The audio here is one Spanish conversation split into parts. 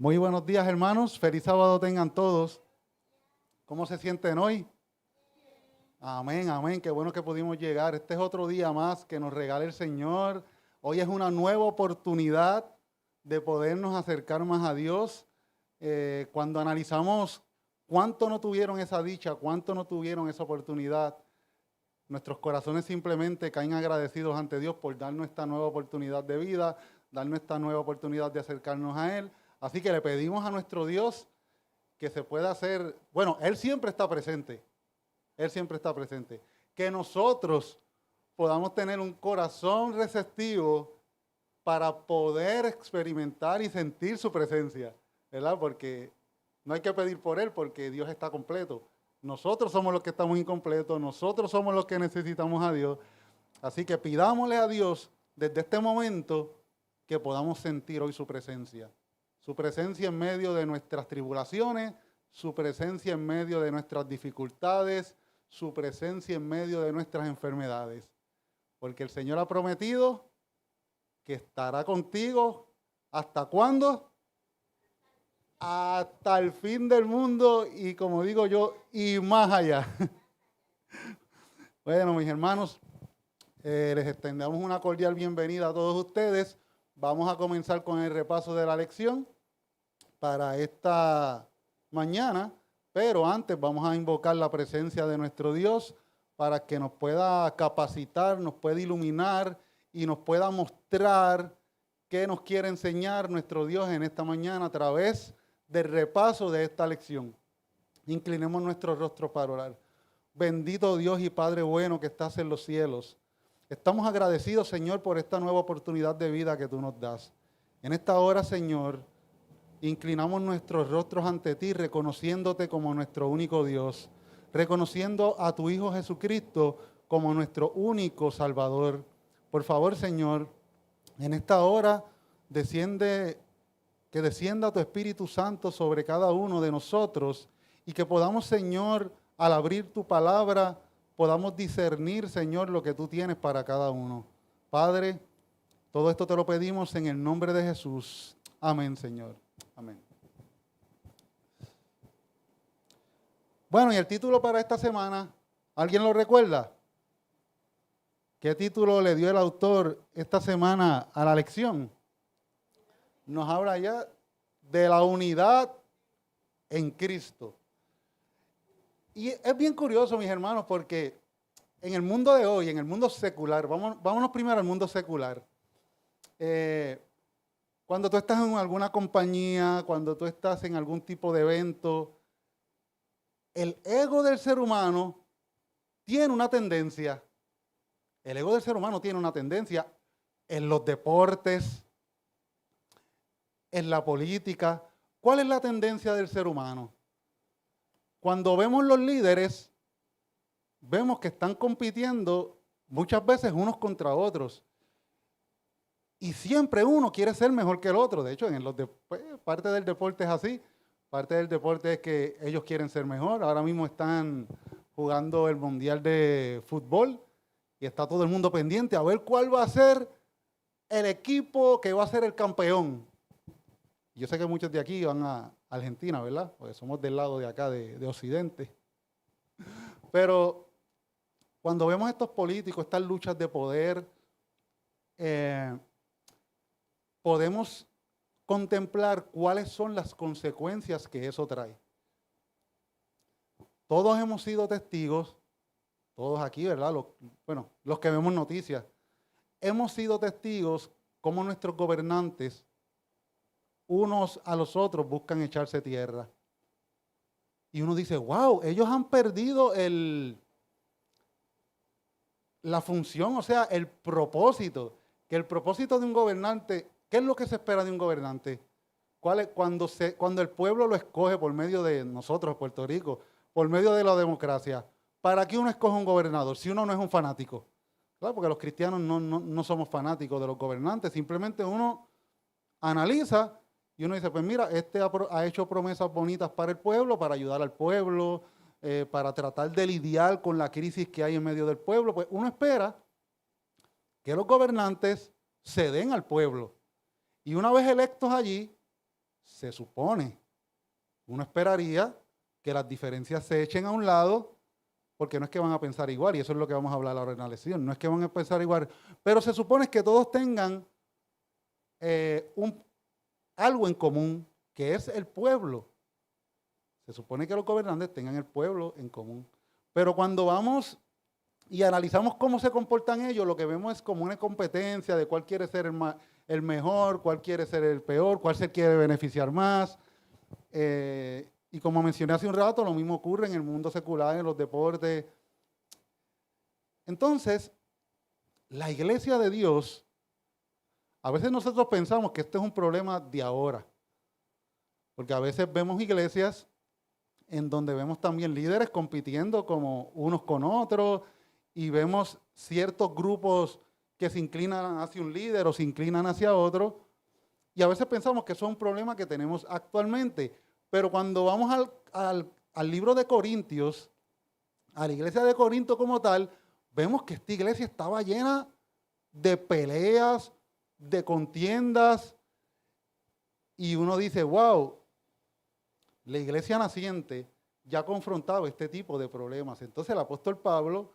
Muy buenos días, hermanos. Feliz sábado tengan todos. ¿Cómo se sienten hoy? Amén, amén. Qué bueno que pudimos llegar. Este es otro día más que nos regala el Señor. Hoy es una nueva oportunidad de podernos acercar más a Dios. Cuando analizamos cuánto no tuvieron esa dicha, cuánto no tuvieron esa oportunidad, nuestros corazones simplemente caen agradecidos ante Dios por darnos esta nueva oportunidad de vida, darnos esta nueva oportunidad de acercarnos a Él. Así que le pedimos a nuestro Dios que se pueda hacer, bueno, Él siempre está presente, Él siempre está presente. Que nosotros podamos tener un corazón receptivo para poder experimentar y sentir su presencia, ¿verdad? Porque no hay que pedir por Él porque Dios está completo. Nosotros somos los que estamos incompletos, nosotros somos los que necesitamos a Dios. Así que pidámosle a Dios desde este momento que podamos sentir hoy su presencia. Su presencia en medio de nuestras tribulaciones, su presencia en medio de nuestras dificultades, su presencia en medio de nuestras enfermedades. Porque el Señor ha prometido que estará contigo. ¿Hasta cuándo? Hasta el fin del mundo y, como digo yo, y más allá. Bueno, mis hermanos, les extendemos una cordial bienvenida a todos ustedes. Vamos a comenzar con el repaso de la lección para esta mañana, pero antes vamos a invocar la presencia de nuestro Dios para que nos pueda capacitar, nos pueda iluminar y nos pueda mostrar qué nos quiere enseñar nuestro Dios en esta mañana a través del repaso de esta lección. Inclinemos nuestro rostro para orar. Bendito Dios y Padre bueno que estás en los cielos. Estamos agradecidos, Señor, por esta nueva oportunidad de vida que tú nos das. En esta hora, Señor, inclinamos nuestros rostros ante ti, reconociéndote como nuestro único Dios, reconociendo a tu Hijo Jesucristo como nuestro único Salvador. Por favor, Señor, en esta hora que descienda tu Espíritu Santo sobre cada uno de nosotros y que podamos, Señor, al abrir tu palabra, podamos discernir, Señor, lo que tú tienes para cada uno. Padre, todo esto te lo pedimos en el nombre de Jesús. Amén, Señor. Amén. Bueno, y el título para esta semana, ¿alguien lo recuerda? ¿Qué título le dio el autor esta semana a la lección? Nos habla ya de la unidad en Cristo. Y es bien curioso, mis hermanos, porque en el mundo de hoy, en el mundo secular, vámonos primero al mundo secular. Cuando tú estás en alguna compañía, cuando tú estás en algún tipo de evento, el ego del ser humano tiene una tendencia. El ego del ser humano tiene una tendencia en los deportes, en la política. ¿Cuál es la tendencia del ser humano? Cuando vemos los líderes, vemos que están compitiendo muchas veces unos contra otros. Y siempre uno quiere ser mejor que el otro. De hecho, parte del deporte es así. Parte del deporte es que ellos quieren ser mejor. Ahora mismo están jugando el Mundial de Fútbol y está todo el mundo pendiente a ver cuál va a ser el equipo que va a ser el campeón. Yo sé que muchos de aquí van a Argentina, ¿verdad? Porque somos del lado de acá, de Occidente. Pero cuando vemos estos políticos, estas luchas de poder, podemos contemplar cuáles son las consecuencias que eso trae. Todos hemos sido testigos, todos aquí, ¿verdad? Los que vemos noticias, hemos sido testigos cómo nuestros gobernantes, unos a los otros, buscan echarse tierra. Y uno dice, wow, ellos han perdido la función, o sea, el propósito. Que el propósito de un gobernante, ¿qué es lo que se espera de un gobernante? Cuando el pueblo lo escoge por medio de nosotros, Puerto Rico, por medio de la democracia, ¿para qué uno escoge un gobernador si uno no es un fanático? Claro, porque los cristianos no somos fanáticos de los gobernantes, simplemente uno analiza y uno dice, pues mira, ha hecho promesas bonitas para el pueblo, para ayudar al pueblo, para tratar de lidiar con la crisis que hay en medio del pueblo. Pues uno espera que los gobernantes se den al pueblo. Y una vez electos allí, se supone, uno esperaría que las diferencias se echen a un lado, porque no es que van a pensar igual, y eso es lo que vamos a hablar ahora en la lección, no es que van a pensar igual, pero se supone que todos tengan algo en común, que es el pueblo. Se supone que los gobernantes tengan el pueblo en común. Pero cuando vamos y analizamos cómo se comportan ellos, lo que vemos es como una competencia de cuál quiere ser el mejor, cuál quiere ser el peor, cuál se quiere beneficiar más. Y como mencioné hace un rato, lo mismo ocurre en el mundo secular, en los deportes. Entonces, la iglesia de Dios, a veces nosotros pensamos que este es un problema de ahora, porque a veces vemos iglesias en donde vemos también líderes compitiendo como unos con otros y vemos ciertos grupos que se inclinan hacia un líder o se inclinan hacia otro, y a veces pensamos que eso es un problema que tenemos actualmente, pero cuando vamos al libro de Corintios, a la iglesia de Corinto como tal, vemos que esta iglesia estaba llena de peleas, de contiendas, y uno dice, wow, la iglesia naciente ya confrontaba este tipo de problemas. Entonces el apóstol Pablo,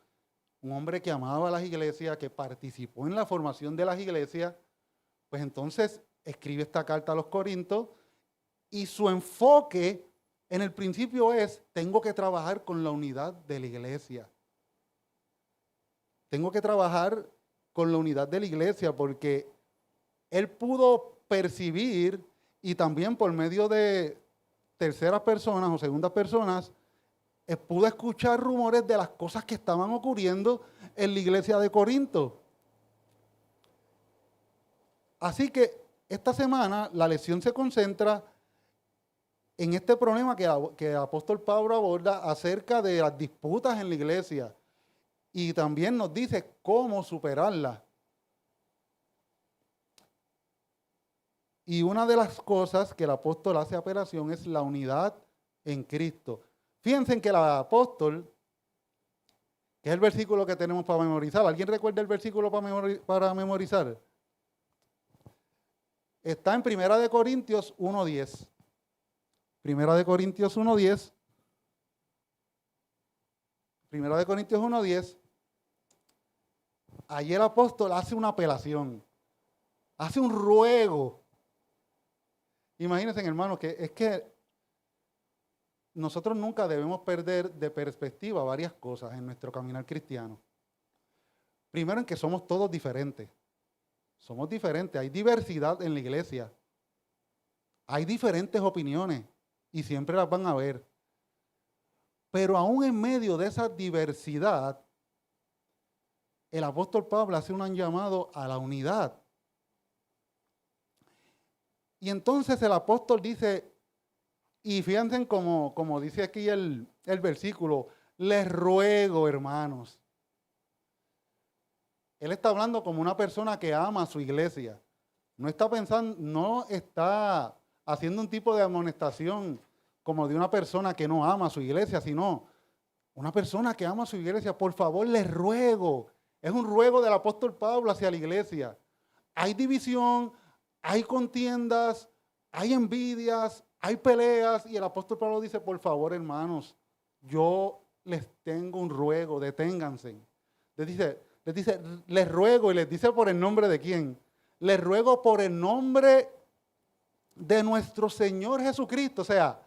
un hombre que amaba a las iglesias, que participó en la formación de las iglesias, pues entonces escribe esta carta a los Corintios, y su enfoque en el principio es, tengo que trabajar con la unidad de la iglesia. Tengo que trabajar con la unidad de la iglesia porque él pudo percibir, y también por medio de terceras personas o segundas personas, pudo escuchar rumores de las cosas que estaban ocurriendo en la iglesia de Corinto. Así que esta semana la lección se concentra en este problema que el apóstol Pablo aborda acerca de las disputas en la iglesia, y también nos dice cómo superarlas. Y una de las cosas que el apóstol hace apelación es la unidad en Cristo. Fíjense en que el apóstol, que es el versículo que tenemos para memorizar, ¿alguien recuerda el versículo para memorizar? Está en 1 Corintios 1:10. 1 Corintios 1:10. 1 Corintios 1:10. Allí el apóstol hace una apelación, hace un ruego. Imagínense, hermanos, que es que nosotros nunca debemos perder de perspectiva varias cosas en nuestro caminar cristiano. Primero, en que somos todos diferentes. Somos diferentes, hay diversidad en la iglesia. Hay diferentes opiniones y siempre las van a ver. Pero aún en medio de esa diversidad, el apóstol Pablo hace un llamado a la unidad. Y entonces el apóstol dice, y fíjense como dice aquí el versículo, les ruego, hermanos. Él está hablando como una persona que ama a su iglesia. No está haciendo un tipo de amonestación como de una persona que no ama a su iglesia, sino una persona que ama a su iglesia. Por favor, les ruego. Es un ruego del apóstol Pablo hacia la iglesia. Hay división, hay contiendas, hay envidias, hay peleas, y el apóstol Pablo dice, por favor, hermanos, yo les tengo un ruego, deténganse. Les ruego, y les dice por el nombre de quién. Les ruego por el nombre de nuestro Señor Jesucristo. O sea,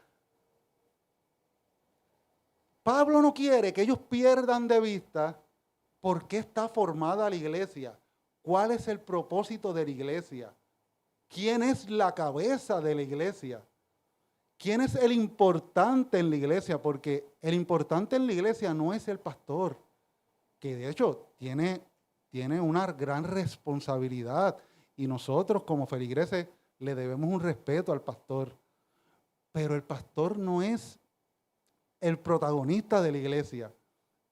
Pablo no quiere que ellos pierdan de vista por qué está formada la iglesia, cuál es el propósito de la iglesia, quién es la cabeza de la iglesia, quién es el importante en la iglesia, porque el importante en la iglesia no es el pastor, que de hecho tiene una gran responsabilidad, y nosotros como feligreses le debemos un respeto al pastor, pero el pastor no es el protagonista de la iglesia.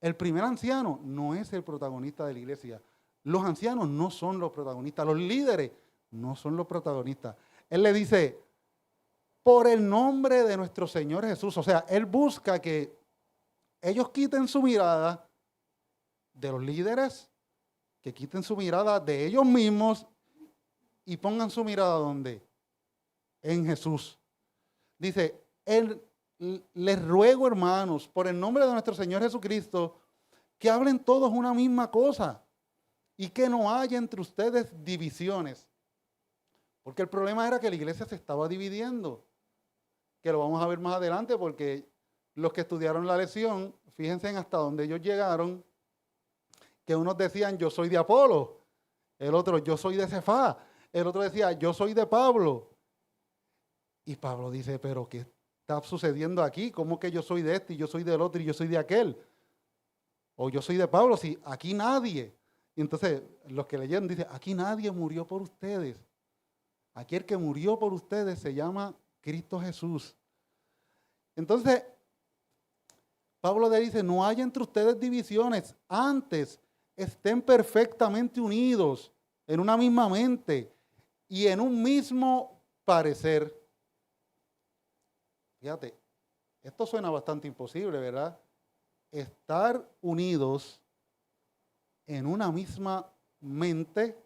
El primer anciano no es el protagonista de la iglesia. Los ancianos no son los protagonistas. Los líderes no son los protagonistas. Él le dice, por el nombre de nuestro Señor Jesús. O sea, él busca que ellos quiten su mirada de los líderes, que quiten su mirada de ellos mismos y pongan su mirada ¿dónde? En Jesús. Dice, les ruego, hermanos, por el nombre de nuestro Señor Jesucristo, que hablen todos una misma cosa y que no haya entre ustedes divisiones. Porque el problema era que la iglesia se estaba dividiendo, que lo vamos a ver más adelante, porque los que estudiaron la lección, fíjense en hasta dónde ellos llegaron, que unos decían, yo soy de Apolo, el otro, yo soy de Cefá, el otro decía, yo soy de Pablo. Y Pablo dice, pero ¿qué está sucediendo aquí? ¿Cómo que yo soy de este y yo soy del otro y yo soy de aquel? O yo soy de Pablo, si aquí nadie. Y entonces los que leyeron dicen, aquí nadie murió por ustedes. Aquí el que murió por ustedes se llama Cristo Jesús. Entonces, Pablo le dice, no haya entre ustedes divisiones, antes estén perfectamente unidos en una misma mente y en un mismo parecer. Fíjate, esto suena bastante imposible, ¿verdad? Estar unidos en una misma mente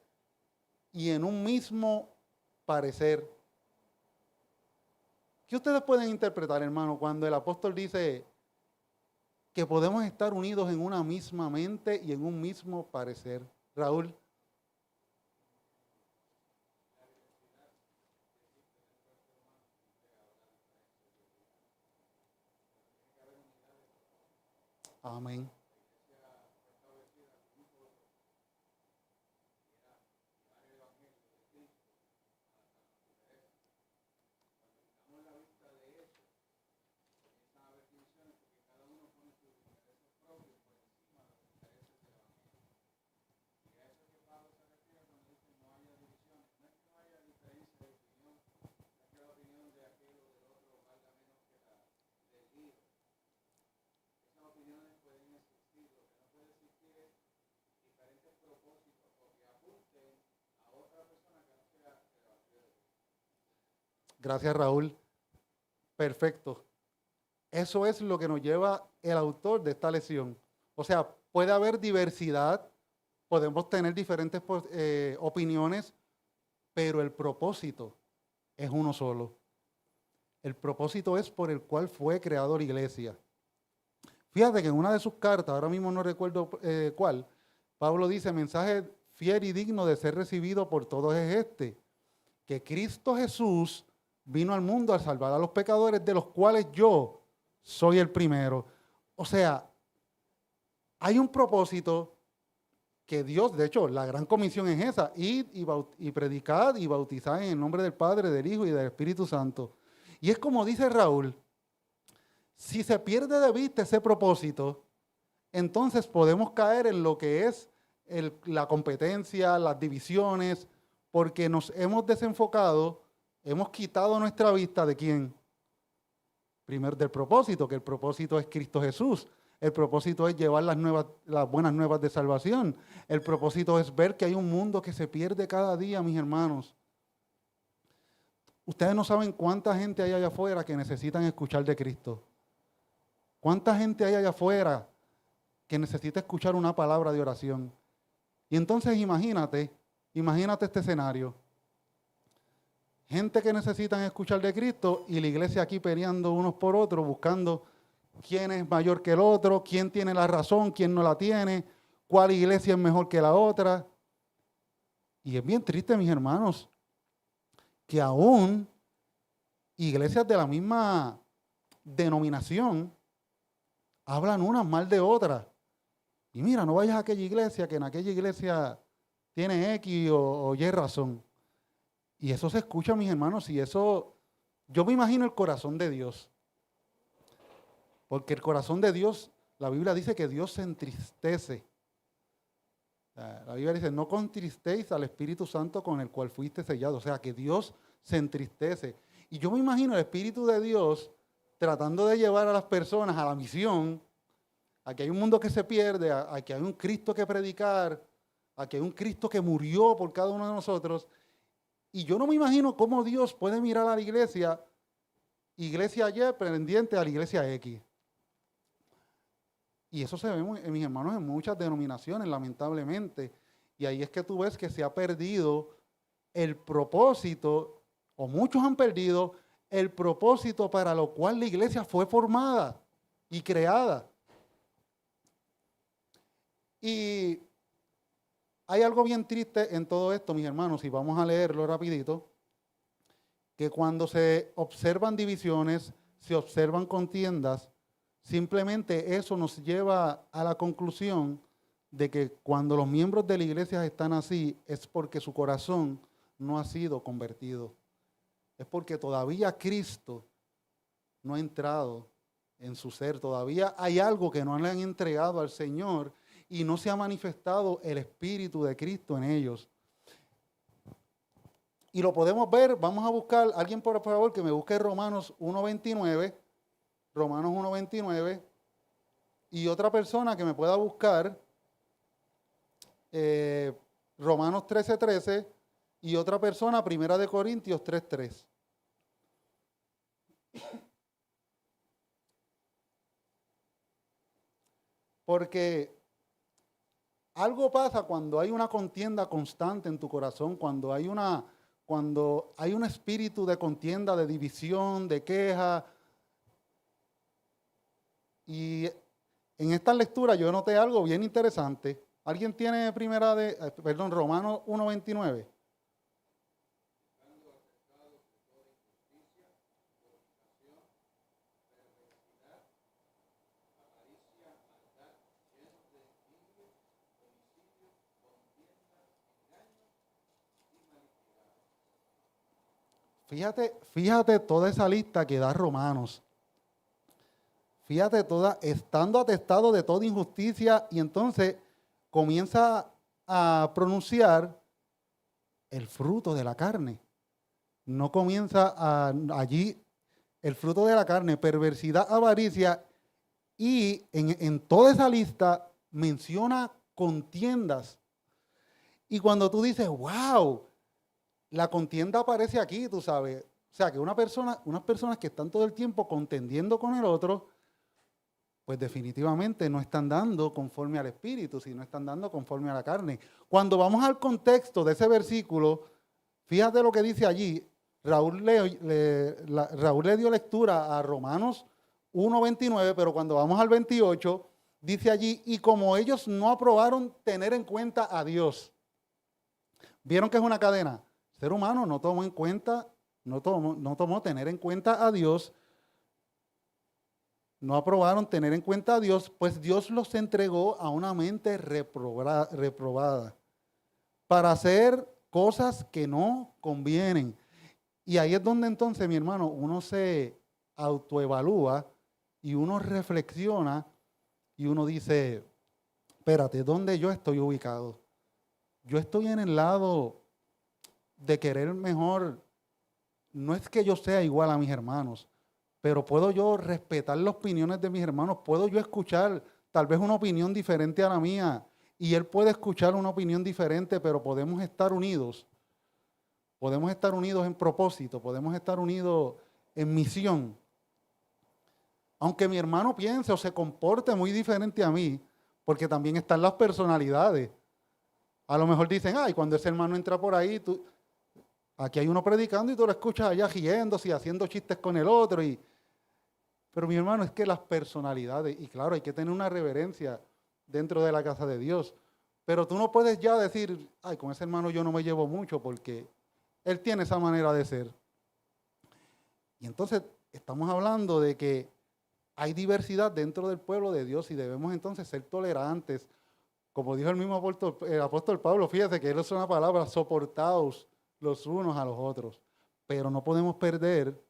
y en un mismo parecer. ¿Qué ustedes pueden interpretar, hermano, cuando el apóstol dice que podemos estar unidos en una misma mente y en un mismo parecer? Raúl. Amén. Gracias, Raúl. Perfecto. Eso es lo que nos lleva el autor de esta lección. O sea, puede haber diversidad, podemos tener diferentes opiniones, pero el propósito es uno solo. El propósito es por el cual fue creado la iglesia. Fíjate que en una de sus cartas, ahora mismo no recuerdo cuál, Pablo dice, mensaje fiel y digno de ser recibido por todos es este, que Cristo Jesús vino al mundo a salvar a los pecadores, de los cuales yo soy el primero. O sea, hay un propósito que Dios, de hecho, la gran comisión es esa, ir y predicar y bautizar en el nombre del Padre, del Hijo y del Espíritu Santo. Y es como dice Raúl, si se pierde de vista ese propósito, entonces podemos caer en lo que es la competencia, las divisiones, porque nos hemos desenfocado, hemos quitado nuestra vista de quién. Primero del propósito, que el propósito es Cristo Jesús. El propósito es llevar las buenas nuevas de salvación. El propósito es ver que hay un mundo que se pierde cada día, mis hermanos. Ustedes no saben cuánta gente hay allá afuera que necesitan escuchar de Cristo. ¿Cuánta gente hay allá afuera que necesita escuchar una palabra de oración? Y entonces imagínate este escenario. Gente que necesitan escuchar de Cristo y la iglesia aquí peleando unos por otros, buscando quién es mayor que el otro, quién tiene la razón, quién no la tiene, cuál iglesia es mejor que la otra. Y es bien triste, mis hermanos, que aún iglesias de la misma denominación hablan unas mal de otras. Y mira, no vayas a aquella iglesia, que en aquella iglesia tiene X o Y razón. Y eso se escucha, mis hermanos, y eso, yo me imagino el corazón de Dios. Porque el corazón de Dios, la Biblia dice que Dios se entristece. La Biblia dice, no contristéis al Espíritu Santo con el cual fuiste sellado. O sea, que Dios se entristece. Y yo me imagino el Espíritu de Dios tratando de llevar a las personas a la misión, a que hay un mundo que se pierde, a que hay un Cristo que predicar, a que hay un Cristo que murió por cada uno de nosotros. Y yo no me imagino cómo Dios puede mirar a la iglesia Y pendiente a la iglesia X. Y eso se ve, mis hermanos, en muchas denominaciones, lamentablemente. Y ahí es que tú ves que se ha perdido el propósito, o muchos han perdido el propósito para lo cual la iglesia fue formada y creada. Y hay algo bien triste en todo esto, mis hermanos, y vamos a leerlo rapidito, que cuando se observan divisiones, se observan contiendas, simplemente eso nos lleva a la conclusión de que cuando los miembros de la iglesia están así, es porque su corazón no ha sido convertido. Es porque todavía Cristo no ha entrado en su ser. Todavía hay algo que no le han entregado al Señor y no se ha manifestado el Espíritu de Cristo en ellos. Y lo podemos ver, vamos a buscar, alguien por favor que me busque Romanos 1.29, Romanos 1.29, y otra persona que me pueda buscar Romanos 13.13, y otra persona, Primera de Corintios 3.3. Porque algo pasa cuando hay una contienda constante en tu corazón, cuando hay un espíritu de contienda, de división, de queja. Y en esta lectura yo noté algo bien interesante. ¿Alguien tiene Romanos 1.29? Fíjate toda esa lista que da Romanos. Fíjate estando atestado de toda injusticia, y entonces comienza a pronunciar el fruto de la carne. No comienza allí el fruto de la carne, perversidad, avaricia, y en toda esa lista menciona contiendas. Y cuando tú dices, wow, la contienda aparece aquí, tú sabes. O sea, que unas personas que están todo el tiempo contendiendo con el otro, pues definitivamente no están dando conforme al Espíritu, sino están dando conforme a la carne. Cuando vamos al contexto de ese versículo, fíjate lo que dice allí. Raúl le dio lectura a Romanos 1.29, pero cuando vamos al 28, dice allí, y como ellos no aprobaron tener en cuenta a Dios. ¿Vieron que es una cadena? El ser humano no tomó en cuenta, no tomó tener en cuenta a Dios. No aprobaron tener en cuenta a Dios, pues Dios los entregó a una mente reprobada para hacer cosas que no convienen. Y ahí es donde entonces, mi hermano, uno se autoevalúa y uno reflexiona y uno dice, espérate, ¿dónde yo estoy ubicado? Yo estoy en el lado de querer mejor. No es que yo sea igual a mis hermanos, pero puedo yo respetar las opiniones de mis hermanos, puedo yo escuchar tal vez una opinión diferente a la mía y él puede escuchar una opinión diferente, pero podemos estar unidos en propósito, podemos estar unidos en misión. Aunque mi hermano piense o se comporte muy diferente a mí, porque también están las personalidades. A lo mejor dicen, ay, cuando ese hermano entra por ahí, aquí hay uno predicando y tú lo escuchas allá riéndose y haciendo chistes con el otro. Pero mi hermano, es que las personalidades, y claro, hay que tener una reverencia dentro de la casa de Dios. Pero tú no puedes ya decir, ay, con ese hermano yo no me llevo mucho porque él tiene esa manera de ser. Y entonces estamos hablando de que hay diversidad dentro del pueblo de Dios y debemos entonces ser tolerantes. Como dijo el mismo apóstol Pablo, fíjate que él usa una palabra, soportaos los unos a los otros. Pero no podemos perder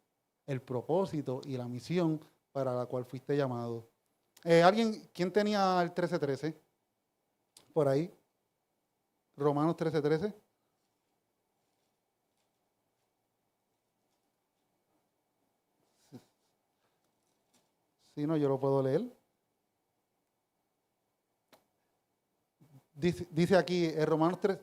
el propósito y la misión para la cual fuiste llamado. ¿Quién tenía el 13:13? Por ahí. Romanos 13:13. Si no, yo lo puedo leer. Dice aquí, Romanos 3.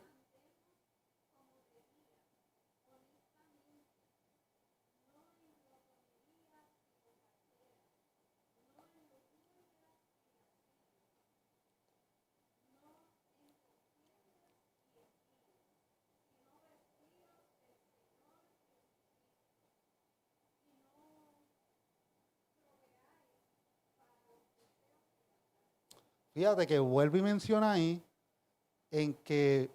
Fíjate que vuelve y menciona ahí en que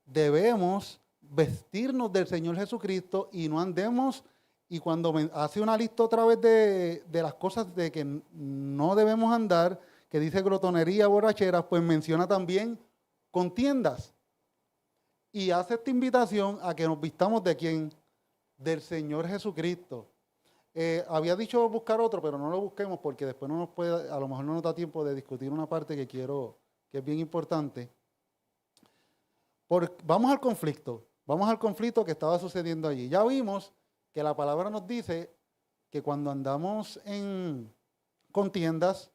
debemos vestirnos del Señor Jesucristo y no andemos, y cuando hace una lista otra vez de las cosas de que no debemos andar, que dice glotonería, borracheras, pues menciona también contiendas. Y hace esta invitación a que nos vistamos de quién, del Señor Jesucristo. Había dicho buscar otro, pero no lo busquemos porque después no nos puede, a lo mejor no nos da tiempo de discutir una parte que quiero, que es bien importante. Vamos al conflicto que estaba sucediendo allí. Ya vimos que la palabra nos dice que cuando andamos en contiendas,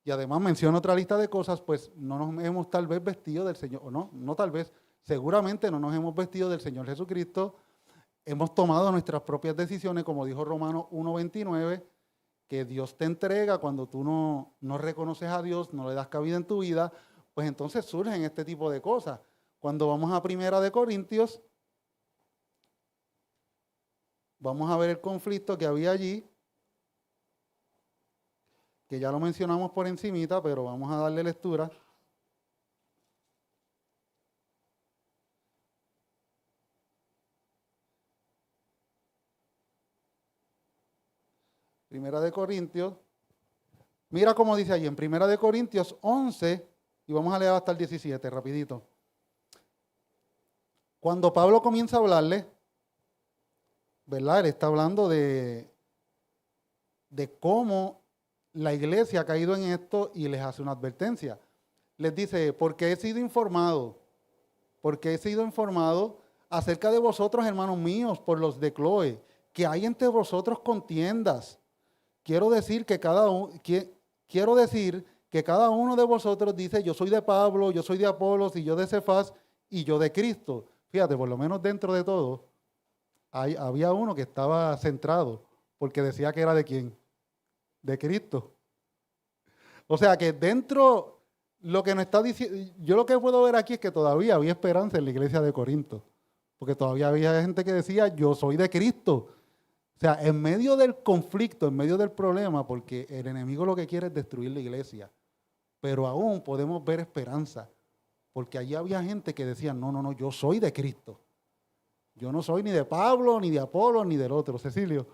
y además menciona otra lista de cosas, pues no nos hemos tal vez vestido del Señor, o no tal vez, seguramente no nos hemos vestido del Señor Jesucristo. Hemos tomado nuestras propias decisiones, como dijo Romanos 1:29, que Dios te entrega cuando tú no reconoces a Dios, no le das cabida en tu vida, pues entonces surgen este tipo de cosas. Cuando vamos a Primera de Corintios, vamos a ver el conflicto que había allí, que ya lo mencionamos por encimita, pero vamos a darle lectura. Primera de Corintios. Mira cómo dice allí, en Primera de Corintios 11, y vamos a leer hasta el 17, rapidito. Cuando Pablo comienza a hablarle, ¿verdad? Él está hablando de cómo la iglesia ha caído en esto y les hace una advertencia. Les dice, porque he sido informado acerca de vosotros, hermanos míos, por los de Cloe, que hay entre vosotros contiendas. Quiero decir que cada uno de vosotros dice, yo soy de Pablo, yo soy de Apolos, y yo de Cefas, y yo de Cristo. Fíjate, por lo menos dentro de todo, había uno que estaba centrado, porque decía que era de quién, de Cristo. O sea que dentro, lo que nos está diciendo, yo lo que puedo ver aquí es que todavía había esperanza en la iglesia de Corinto, porque todavía había gente que decía, yo soy de Cristo. O sea, en medio del conflicto, en medio del problema, porque el enemigo lo que quiere es destruir la iglesia, pero aún podemos ver esperanza, porque allí había gente que decía, no, yo soy de Cristo. Yo no soy ni de Pablo, ni de Apolo, ni del otro. Cecilio.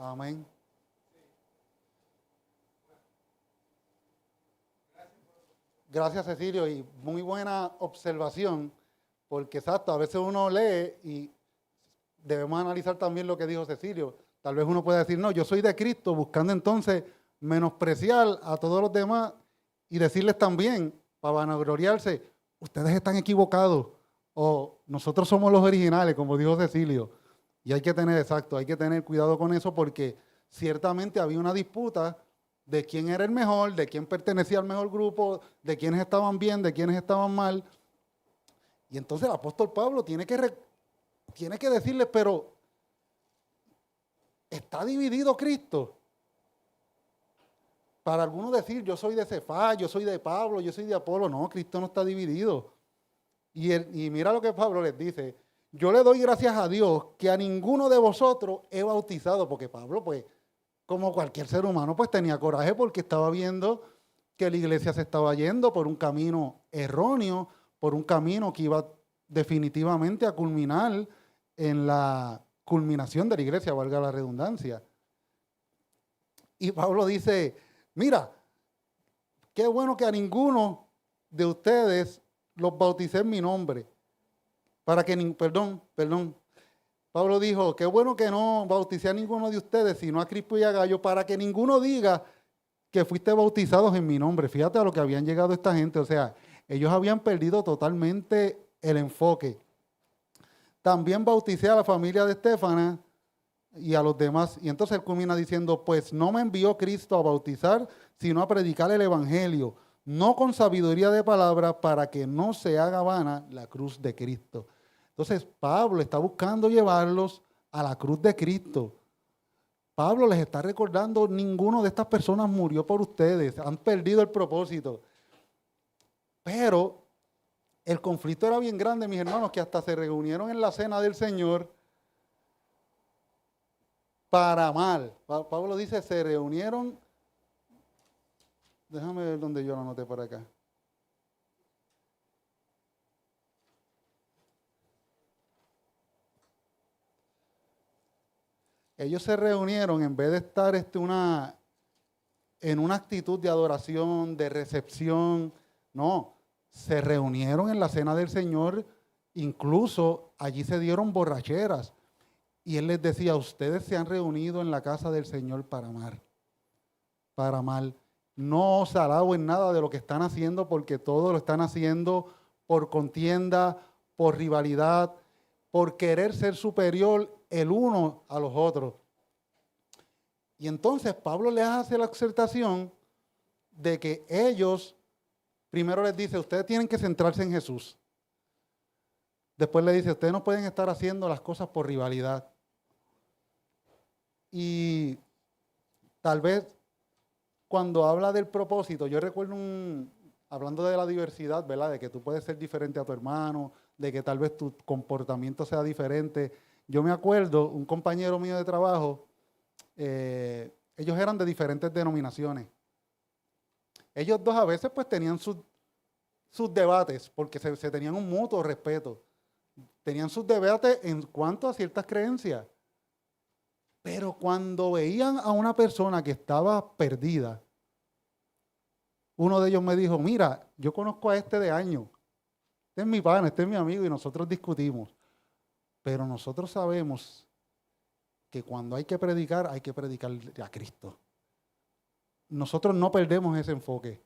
Amén. Gracias, Cecilio, y muy buena observación, porque exacto, a veces uno lee y debemos analizar también lo que dijo Cecilio. Tal vez uno pueda decir, no, yo soy de Cristo, buscando entonces menospreciar a todos los demás y decirles también, para vanagloriarse, ustedes están equivocados, o nosotros somos los originales, como dijo Cecilio. Y hay que tener, exacto, hay que tener cuidado con eso, porque ciertamente había una disputa de quién era el mejor, de quién pertenecía al mejor grupo, de quiénes estaban bien, de quiénes estaban mal. Y entonces el apóstol Pablo tiene que decirles, pero ¿está dividido Cristo? Para algunos decir, yo soy de Cefás, yo soy de Pablo, yo soy de Apolo. No, Cristo no está dividido. Y mira lo que Pablo les dice. Yo le doy gracias a Dios que a ninguno de vosotros he bautizado, porque Pablo, pues, como cualquier ser humano, pues tenía coraje porque estaba viendo que la iglesia se estaba yendo por un camino erróneo, por un camino que iba definitivamente a culminar en la culminación de la iglesia, valga la redundancia. Y Pablo dice, mira, qué bueno que a ninguno de ustedes los bauticé en mi nombre, para que, perdón, Pablo dijo, qué bueno que no bauticé a ninguno de ustedes, sino a Crispo y a Gayo, para que ninguno diga que fuiste bautizados en mi nombre. Fíjate a lo que habían llegado esta gente, o sea, ellos habían perdido totalmente el enfoque. También bauticé a la familia de Estéfana y a los demás. Y entonces él culmina diciendo, pues no me envió Cristo a bautizar, sino a predicar el evangelio, no con sabiduría de palabra, para que no se haga vana la cruz de Cristo. Entonces Pablo está buscando llevarlos a la cruz de Cristo. Pablo les está recordando, ninguno de estas personas murió por ustedes, han perdido el propósito. Pero el conflicto era bien grande, mis hermanos, que hasta se reunieron en la cena del Señor para mal. Pablo dice, se reunieron, déjame ver dónde yo lo anoté por acá. Ellos se reunieron en vez de estar en una actitud de adoración, de recepción, no, se reunieron en la cena del Señor, incluso allí se dieron borracheras. Y él les decía, ustedes se han reunido en la casa del Señor para amar, para mal. No os alabo en nada de lo que están haciendo, porque todo lo están haciendo por contienda, por rivalidad, por querer ser superior el uno a los otros. Y entonces Pablo les hace la exhortación de que ellos, primero les dice, ustedes tienen que centrarse en Jesús. Después le dice, ustedes no pueden estar haciendo las cosas por rivalidad. Y tal vez cuando habla del propósito, yo recuerdo hablando de la diversidad, ¿verdad? De que tú puedes ser diferente a tu hermano, de que tal vez tu comportamiento sea diferente. Yo me acuerdo, un compañero mío de trabajo, ellos eran de diferentes denominaciones. Ellos dos a veces pues tenían sus debates, porque se tenían un mutuo respeto. Tenían sus debates en cuanto a ciertas creencias. Pero cuando veían a una persona que estaba perdida, uno de ellos me dijo, mira, yo conozco a este de años. Este es mi pana, este es mi amigo y nosotros discutimos. Pero nosotros sabemos que cuando hay que predicar a Cristo. Nosotros no perdemos ese enfoque,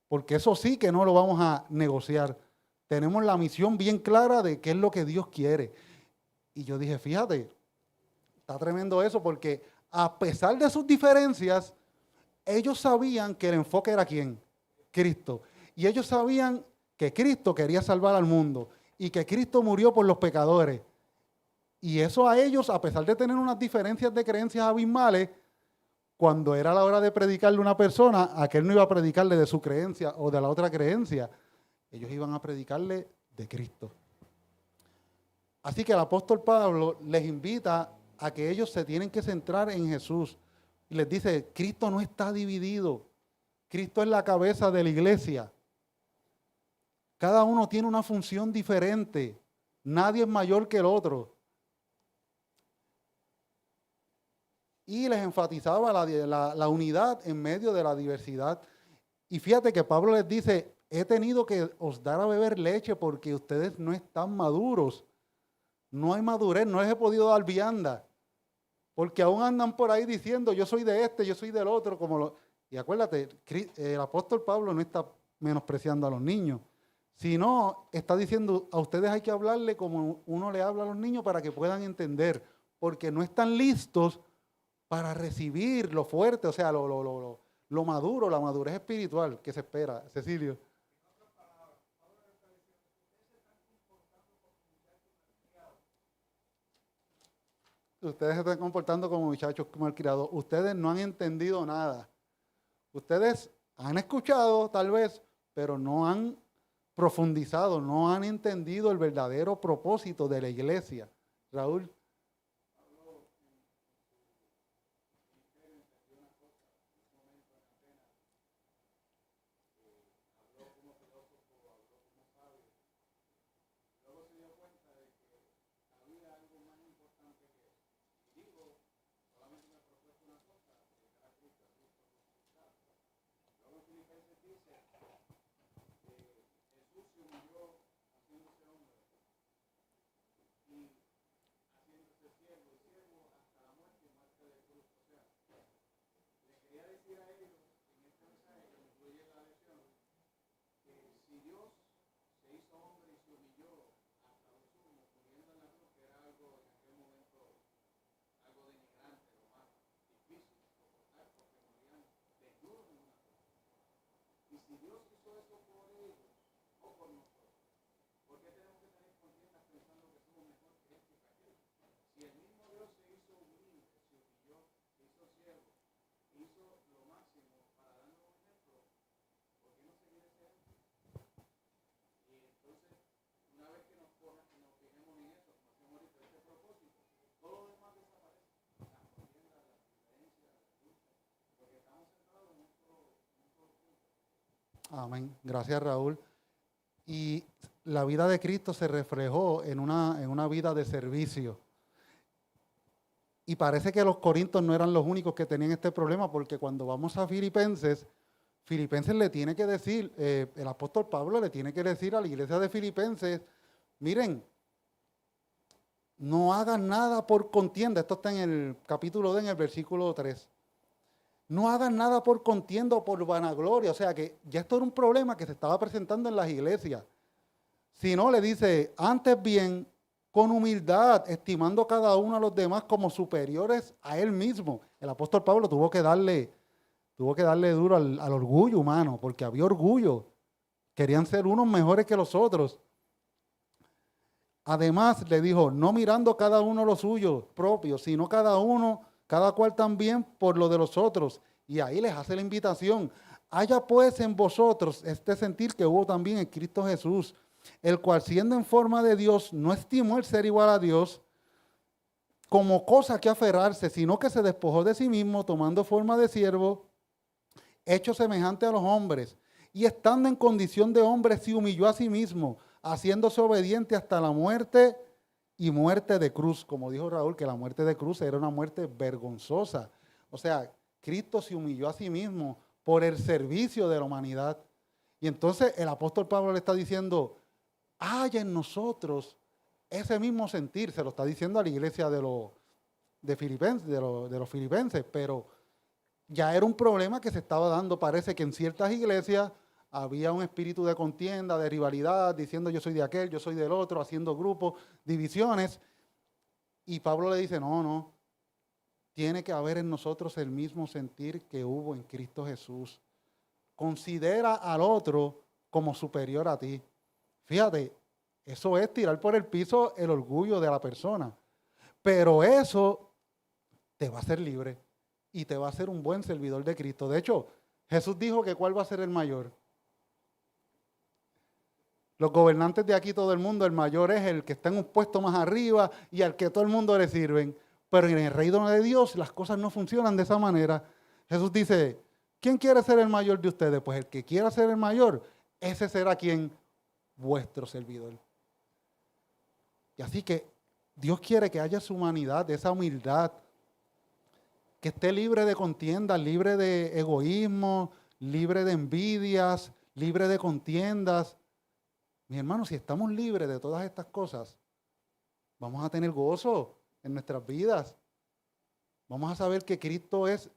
porque eso sí que no lo vamos a negociar. Tenemos la misión bien clara de qué es lo que Dios quiere. Y yo dije, fíjate, está tremendo eso, porque a pesar de sus diferencias, ellos sabían que el enfoque era ¿quién? Cristo. Y ellos sabían que Cristo quería salvar al mundo y que Cristo murió por los pecadores. Y eso a ellos, a pesar de tener unas diferencias de creencias abismales, cuando era la hora de predicarle a una persona, aquel no iba a predicarle de su creencia o de la otra creencia. Ellos iban a predicarle de Cristo. Así que el apóstol Pablo les invita a que ellos se tienen que centrar en Jesús. Y les dice, Cristo no está dividido. Cristo es la cabeza de la iglesia. Cada uno tiene una función diferente. Nadie es mayor que el otro. y les enfatizaba la unidad en medio de la diversidad. Y fíjate que Pablo les dice, he tenido que os dar a beber leche porque ustedes no están maduros. No hay madurez, no les he podido dar vianda. Porque aún andan por ahí diciendo, yo soy de este, yo soy del otro. Y acuérdate, el apóstol Pablo no está menospreciando a los niños, sino está diciendo, a ustedes hay que hablarle como uno le habla a los niños para que puedan entender, porque no están listos para recibir lo fuerte, o sea, lo maduro, la madurez espiritual que se espera. Cecilio. Ustedes se están comportando como muchachos malcriados. Ustedes no han entendido nada. Ustedes han escuchado tal vez, pero no han profundizado, no han entendido el verdadero propósito de la iglesia. Raúl. Amén. Gracias, Raúl. Y la vida de Cristo se reflejó en una vida de servicio. Y parece que los corintios no eran los únicos que tenían este problema, porque cuando vamos a Filipenses le tiene que decir, el apóstol Pablo le tiene que decir a la iglesia de Filipenses, miren, no hagan nada por contienda. Esto está en el capítulo 2, en el versículo 3. No hagan nada por contienda o por vanagloria. O sea que ya esto era un problema que se estaba presentando en las iglesias. Si no, le dice, antes bien, con humildad, estimando cada uno a los demás como superiores a él mismo. El apóstol Pablo tuvo que darle duro al orgullo humano, porque había orgullo. Querían ser unos mejores que los otros. Además, le dijo, no mirando cada uno lo suyo propio, sino cada cual también por lo de los otros. Y ahí les hace la invitación. Haya pues en vosotros este sentir que hubo también en Cristo Jesús, el cual siendo en forma de Dios, no estimó el ser igual a Dios como cosa que aferrarse, sino que se despojó de sí mismo, tomando forma de siervo, hecho semejante a los hombres, y estando en condición de hombre, se humilló a sí mismo, haciéndose obediente hasta la muerte y muerte de cruz. Como dijo Raúl, que la muerte de cruz era una muerte vergonzosa. O sea, Cristo se humilló a sí mismo por el servicio de la humanidad. Y entonces el apóstol Pablo le está diciendo, haya en nosotros ese mismo sentir. Se lo está diciendo a la iglesia de los filipenses, pero ya era un problema que se estaba dando. Parece que en ciertas iglesias había un espíritu de contienda, de rivalidad, diciendo yo soy de aquel, yo soy del otro, haciendo grupos, divisiones. Y Pablo le dice, no, tiene que haber en nosotros el mismo sentir que hubo en Cristo Jesús. Considera al otro como superior a ti. Fíjate, eso es tirar por el piso el orgullo de la persona. Pero eso te va a hacer libre y te va a hacer un buen servidor de Cristo. De hecho, Jesús dijo que ¿cuál va a ser el mayor? Los gobernantes de aquí, todo el mundo, el mayor es el que está en un puesto más arriba y al que todo el mundo le sirven. Pero en el reino de Dios las cosas no funcionan de esa manera. Jesús dice, ¿quién quiere ser el mayor de ustedes? Pues el que quiera ser el mayor, ese será quien, vuestro servidor. Y así que Dios quiere que haya su humanidad, esa humildad. que esté libre de contiendas, libre de egoísmo, libre de envidias, libre de contiendas. Mis hermanos, si estamos libres de todas estas cosas, vamos a tener gozo en nuestras vidas. Vamos a saber que Cristo es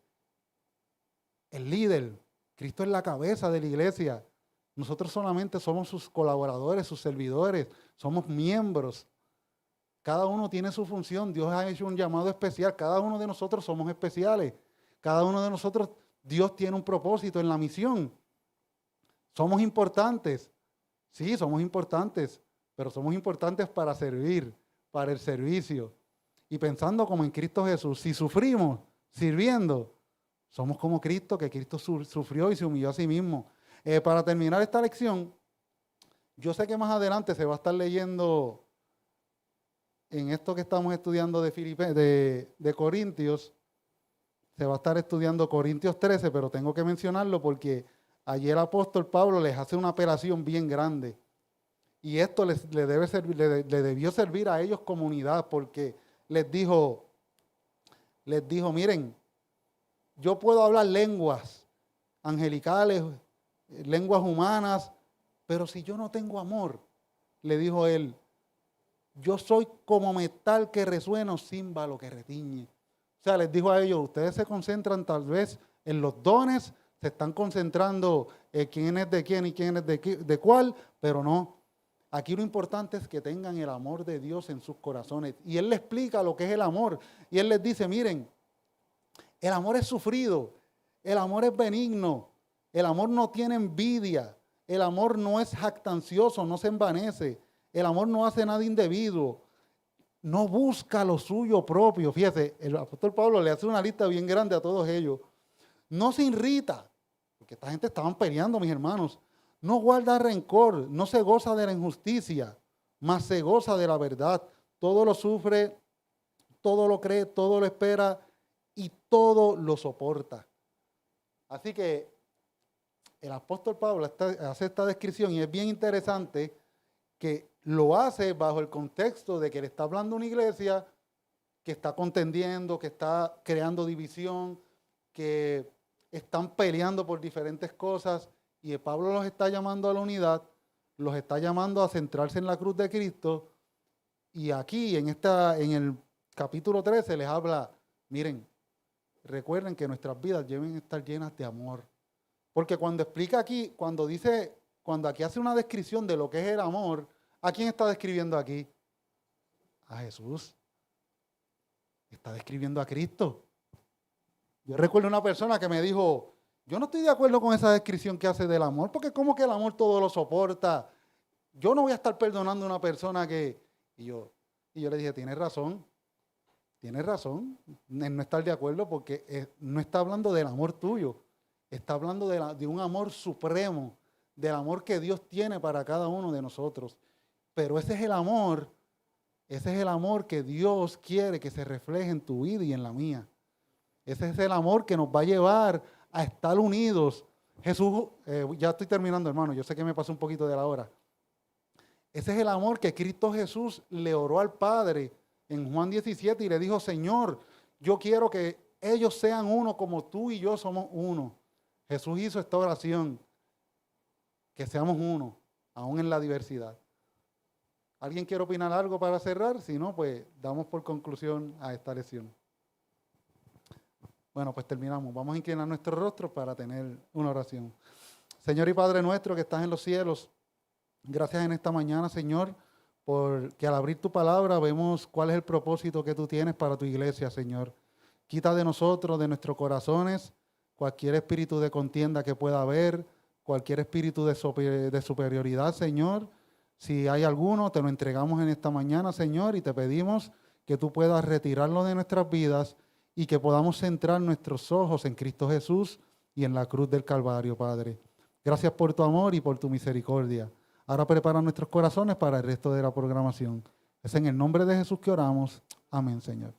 el líder, Cristo es la cabeza de la iglesia. Nosotros solamente somos sus colaboradores, sus servidores, somos miembros. Cada uno tiene su función. Dios ha hecho un llamado especial. Cada uno de nosotros somos especiales. Cada uno de nosotros, Dios tiene un propósito en la misión. Somos importantes. Sí, somos importantes, pero somos importantes para servir, para el servicio. Y pensando como en Cristo Jesús, si sufrimos sirviendo, somos como Cristo, que Cristo sufrió y se humilló a sí mismo. Para terminar esta lección, yo sé que más adelante se va a estar leyendo en esto que estamos estudiando de Corintios, se va a estar estudiando Corintios 13, pero tengo que mencionarlo porque allí el apóstol Pablo les hace una apelación bien grande. Y esto le debió servir a ellos como unidad, porque les dijo, miren, yo puedo hablar lenguas angelicales, lenguas humanas, pero si yo no tengo amor, le dijo él, yo soy como metal que resuena o címbalo que retiñe. O sea, les dijo a ellos, ustedes se concentran tal vez en los dones, se están concentrando en quién es de quién y quién es de cuál, pero no. Aquí lo importante es que tengan el amor de Dios en sus corazones. Y Él les explica lo que es el amor. Y Él les dice, miren, el amor es sufrido, el amor es benigno, el amor no tiene envidia, el amor no es jactancioso, no se envanece, el amor no hace nada indebido, no busca lo suyo propio. Fíjese, el apóstol Pablo le hace una lista bien grande a todos ellos. No se irrita, porque esta gente estaban peleando, mis hermanos. No guarda rencor, no se goza de la injusticia, mas se goza de la verdad. Todo lo sufre, todo lo cree, todo lo espera y todo lo soporta. Así que el apóstol Pablo hace esta descripción y es bien interesante que lo hace bajo el contexto de que le está hablando a una iglesia que está contendiendo, que está creando división, que están peleando por diferentes cosas. Y Pablo los está llamando a la unidad, los está llamando a centrarse en la cruz de Cristo. Y aquí, en el capítulo 13, les habla, miren, recuerden que nuestras vidas deben estar llenas de amor. Porque cuando explica aquí, cuando aquí hace una descripción de lo que es el amor, ¿a quién está describiendo aquí? A Jesús. Está describiendo a Cristo. Yo recuerdo una persona que me dijo, yo no estoy de acuerdo con esa descripción que hace del amor, porque como que el amor todo lo soporta. Yo no voy a estar perdonando a una persona que... Y yo le dije, tienes razón en no estar de acuerdo, porque no está hablando del amor tuyo, está hablando de un amor supremo, del amor que Dios tiene para cada uno de nosotros. Pero ese es el amor que Dios quiere que se refleje en tu vida y en la mía. Ese es el amor que nos va a llevar a estar unidos. Jesús, ya estoy terminando, hermano, yo sé que me pasó un poquito de la hora. Ese es el amor que Cristo Jesús le oró al Padre en Juan 17 y le dijo, Señor, yo quiero que ellos sean uno como tú y yo somos uno. Jesús hizo esta oración, que seamos uno, aún en la diversidad. ¿Alguien quiere opinar algo para cerrar? Si no, pues damos por conclusión a esta lección. Bueno, pues terminamos. Vamos a inclinar nuestros rostros para tener una oración. Señor y Padre nuestro que estás en los cielos, gracias en esta mañana, Señor, porque al abrir tu palabra vemos cuál es el propósito que tú tienes para tu iglesia, Señor. Quita de nosotros, de nuestros corazones, cualquier espíritu de contienda que pueda haber, cualquier espíritu de superioridad, Señor. Si hay alguno, te lo entregamos en esta mañana, Señor, y te pedimos que tú puedas retirarlo de nuestras vidas y que podamos centrar nuestros ojos en Cristo Jesús y en la cruz del Calvario, Padre. Gracias por tu amor y por tu misericordia. Ahora prepara nuestros corazones para el resto de la programación. Es en el nombre de Jesús que oramos. Amén, Señor.